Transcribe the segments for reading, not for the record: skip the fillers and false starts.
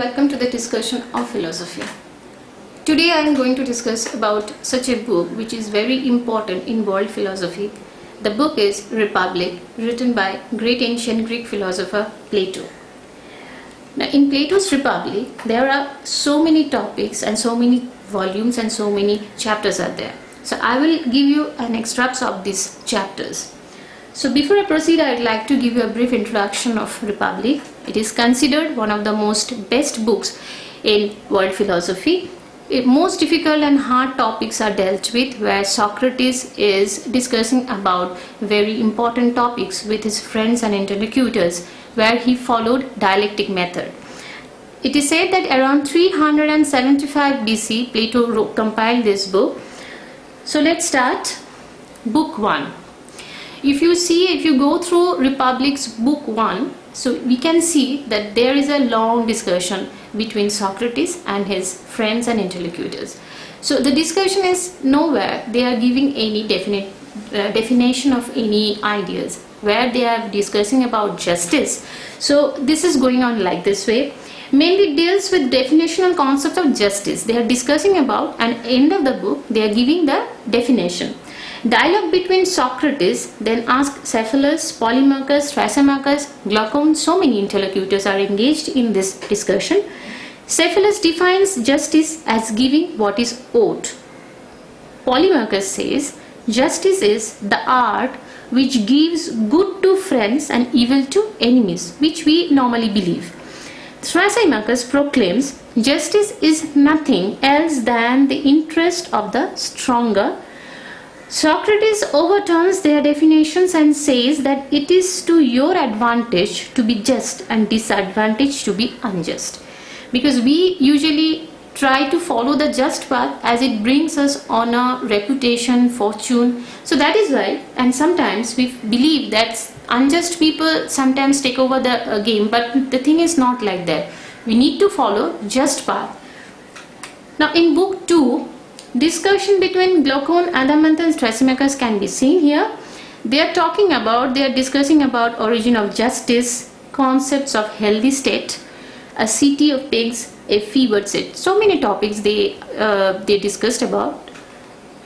welcome to the discussion of philosophy. Today I am going to discuss about such a book which is very important in world philosophy. The book is Republic, written by great ancient Greek philosopher Plato. Now in Plato's Republic there are so many topics and so many volumes and so many chapters are there. So I will give you an extracts of these chapters. So before I proceed, I would like to give you a brief introduction of Republic. It is considered one of the most best books in world philosophy. Most difficult and hard topics are dealt with, where Socrates is discussing about very important topics with his friends and interlocutors, where he followed dialectic method. It is said that around 375 BC, Plato compiled this book. So let's start. Book 1. If you go through Republic's book 1, so we can see that there is a long discussion between Socrates and his friends and interlocutors. So the discussion is nowhere they are giving any definite definition of any ideas, where they are discussing about justice. So this is going on like this way. Mainly deals with definitional concept of justice. They are discussing about, and end of the book they are giving the definition. Dialogue between Socrates, then ask Cephalus, Polemarchus, Thrasymachus, Glaucon, so many interlocutors are engaged in this discussion. Cephalus defines justice as giving what is owed. Polemarchus says justice is the art which gives good to friends and evil to enemies, which we normally believe. Thrasymachus proclaims justice is nothing else than the interest of the stronger. Socrates overturns their definitions and says that it is to your advantage to be just and disadvantage to be unjust. Because we usually try to follow the just path as it brings us honor, reputation, fortune. So that is why, and sometimes we believe that unjust people sometimes take over the game, but the thing is not like that. We need to follow just path. Now in book 2, discussion between Glaucon, Adamantha and Thrasymachus can be seen here. They are discussing about origin of justice, concepts of healthy state, a city of pigs, a fevered state. So many topics they discussed about.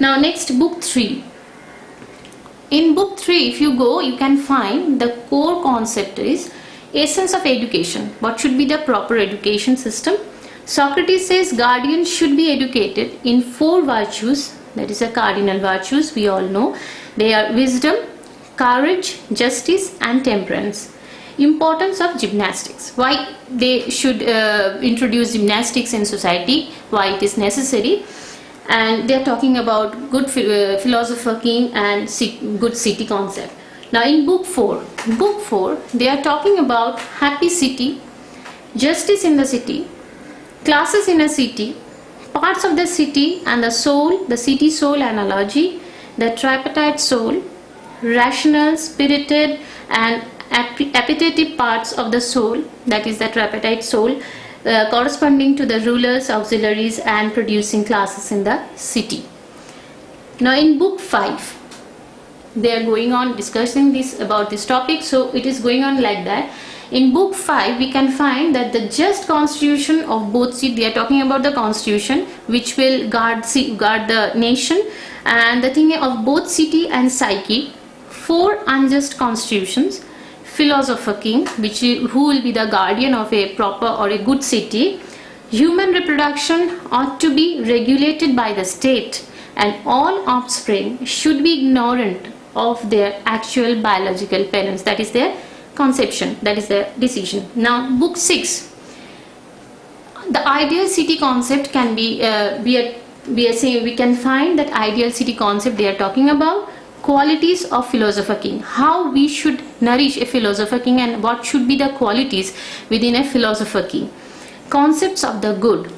Now next, book 3. In book 3, if you go, you can find the core concept is essence of education. What should be the proper education system? Socrates says guardians should be educated in 4 virtues, that is the cardinal virtues we all know. They are wisdom, courage, justice and temperance. Importance of gymnastics. Why they should introduce gymnastics in society, why it is necessary. And they are talking about good philosopher king and good city concept. Now in book 4, they are talking about happy city, justice in the city, classes in a city, parts of the city and the soul, the city soul analogy, the tripartite soul, rational, spirited and appetitive parts of the soul, that is the tripartite soul, corresponding to the rulers, auxiliaries and producing classes in the city. Now in book 5, they are going on discussing about this topic, so it is going on like that. In book 5, we can find that the just constitution of both cities, they are talking about the constitution which will guard the nation, and the thing of both city and psyche. 4 unjust constitutions, philosopher king, who will be the guardian of a proper or a good city. Human reproduction ought to be regulated by the state, and all offspring should be ignorant of their actual biological parents, that is their conception, that is the decision. Now book 6, the ideal city concept can be we can find that ideal city concept they are talking about. Qualities of philosopher king, how we should nourish a philosopher king and what should be the qualities within a philosopher king. Concepts of the good.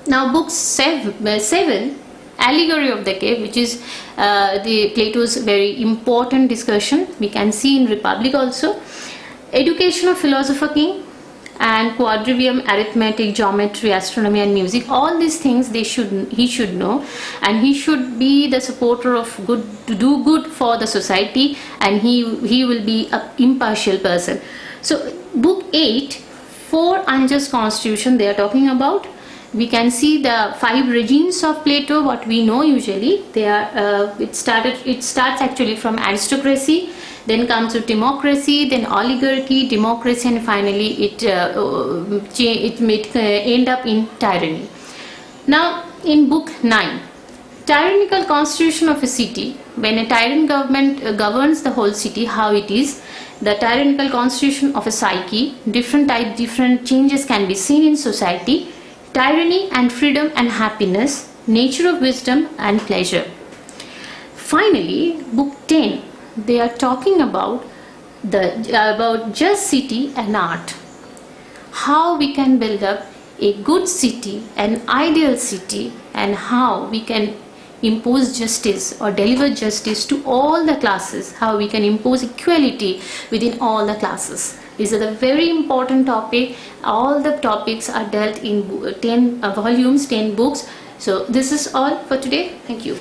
Now book 7, allegory of the cave, which is the Plato's very important discussion, we can see in Republic also. Education of philosopher king and quadrivium, arithmetic, geometry, astronomy and music, all these things he should know, and he should be the supporter of good, to do good for the society, and he will be an impartial person. So book 8, 4 unjust constitution they are talking about. We can see the 5 regimes of Plato, what we know usually. They are it starts actually from aristocracy, then comes to democracy, then oligarchy, democracy, and finally it end up in tyranny. Now in book 9, tyrannical constitution of a city, when a tyrant government governs the whole city, how it is. The tyrannical constitution of a psyche, different changes can be seen in society. Tyranny and freedom and happiness, nature of wisdom and pleasure. Finally, book 10, they are talking about just city and art. How we can build up a good city, an ideal city, and how we can impose justice or deliver justice to all the classes, how we can impose equality within all the classes. These are the very important topic. All the topics are dealt in 10 volumes, 10 books. So this is all for today. Thank you.